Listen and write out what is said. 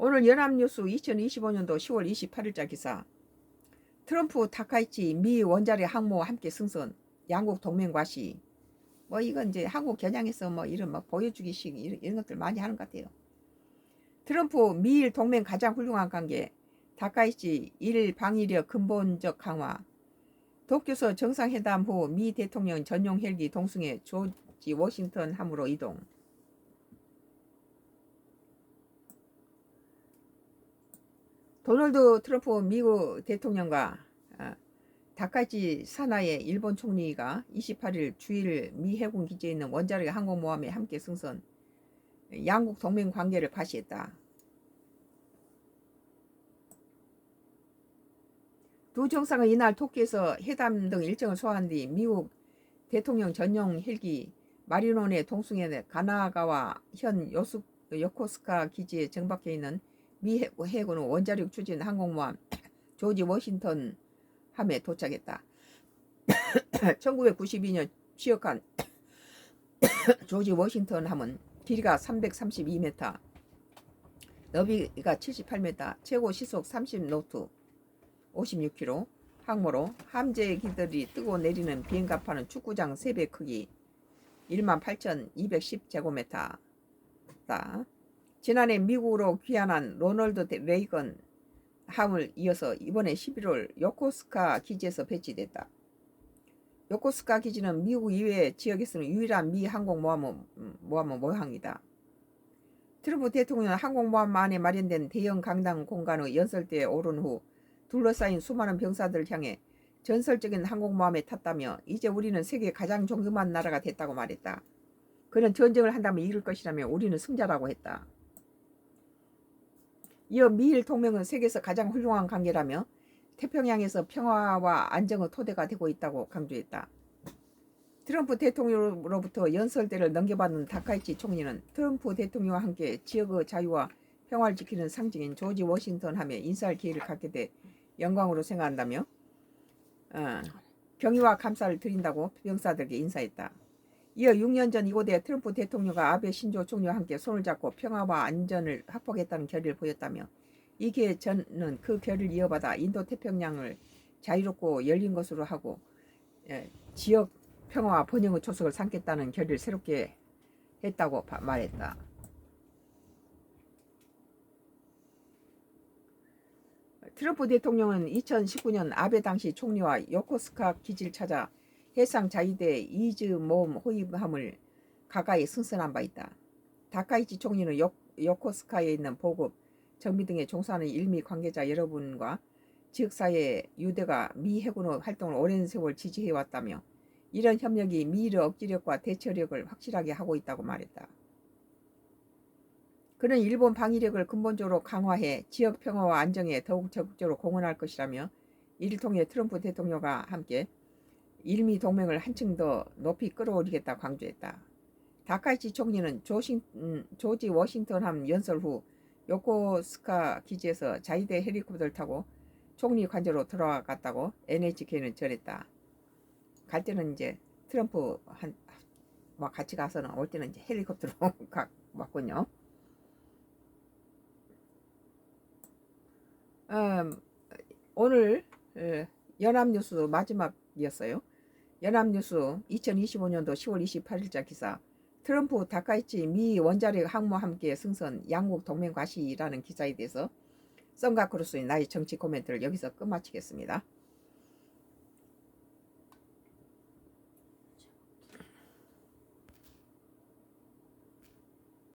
오늘 연합뉴스 2025년도 10월 28일자 기사. 트럼프 다카이치 미 원자력 항모와 함께 승선. 양국 동맹 과시. 뭐 이건 이제 한국 겨냥해서 뭐 이런 막 보여주기식 이런 것들 많이 하는 것 같아요. 트럼프 미일 동맹 가장 훌륭한 관계. 다카이치 일 방위력 근본적 강화. 도쿄서 정상회담 후 미 대통령 전용 헬기 동승해 조지 워싱턴 함으로 이동. 도널드 트럼프 미국 대통령과 다카이치 사나의 일본 총리가 28일 주일 미 해군 기지에 있는 원자력 항공모함에 함께 승선, 양국 동맹 관계를 과시했다. 두 정상은 이날 도쿄에서 회담 등 일정을 소화한 뒤 미국 대통령 전용 헬기 마리논에 동승해 가나가와 현 요코스카 기지에 정박해 있는 미 해군 원자력 추진 항공모함 조지 워싱턴 함에 도착했다. 1992년 취역한 조지 워싱턴 함은 길이가 332m, 너비가 78m, 최고 시속 30노트, 56km 항모로 함재기들이 뜨고 내리는 비행갑하는 축구장 3배 크기, 18,210제곱미터다. 지난해 미국으로 귀환한 로널드 레이건 함을 이어서 이번에 11월 요코스카 기지에서 배치됐다. 요코스카 기지는 미국 이외 지역에서는 유일한 미 항공모함 모형이다. 트럼프 대통령은 항공모함 안에 마련된 대형 강당 공간의 연설대에 오른 후 둘러싸인 수많은 병사들을 향해 전설적인 항공모함에 탔다며 이제 우리는 세계 가장 존경한 나라가 됐다고 말했다. 그는 전쟁을 한다면 이길 것이라며 우리는 승자라고 했다. 이어 미일 동맹은 세계에서 가장 훌륭한 관계라며 태평양에서 평화와 안정의 토대가 되고 있다고 강조했다. 트럼프 대통령으로부터 연설대를 넘겨받은 다카이치 총리는 트럼프 대통령과 함께 지역의 자유와 평화를 지키는 상징인 조지 워싱턴 함에 인사할 기회를 갖게 돼 영광으로 생각한다며 경의와 감사를 드린다고 병사들에게 인사했다. 이어 6년 전 이곳에 트럼프 대통령과 아베 신조 총리와 함께 손을 잡고 평화와 안전을 확보하겠다는 결의를 보였다며 이 기회 저는 그 결의를 이어받아 인도 태평양을 자유롭고 열린 것으로 하고 지역 평화와 번영의 초석을 삼겠다는 결의를 새롭게 했다고 말했다. 트럼프 대통령은 2019년 아베 당시 총리와 요코스카 기지를 찾아 해상 자위대 이즈모험 호위함을 가까이 승선한 바 있다. 다카이치 총리는 요코스카에 있는 보급, 정비 등에 종사하는 일미 관계자 여러분과 지역사회 유대가 미 해군의 활동을 오랜 세월 지지해왔다며 이런 협력이 미일의 억지력과 대처력을 확실하게 하고 있다고 말했다. 그는 일본 방위력을 근본적으로 강화해 지역 평화와 안정에 더욱 적극적으로 공헌할 것이라며 이를 통해 트럼프 대통령과 함께 일미 동맹을 한층 더 높이 끌어올리겠다 강조했다. 다카이치 총리는 조지 워싱턴 함 연설 후 요코스카 기지에서 자위대 헬리콥터를 타고 총리 관저로 돌아갔다고 NHK는 전했다. 갈 때는 이제 트럼프 같이 가서는 올 때는 이제 헬리콥터로 왔군요. 오늘 연합뉴스 마지막이었어요. 연합뉴스 2025년도 10월 28일자 기사. 트럼프 다카이치 미 원자력 항모와 함께 승선 양국 동맹 과시라는 기사에 대해서 썬가크로스의 나의 정치 코멘트를 여기서 끝마치겠습니다.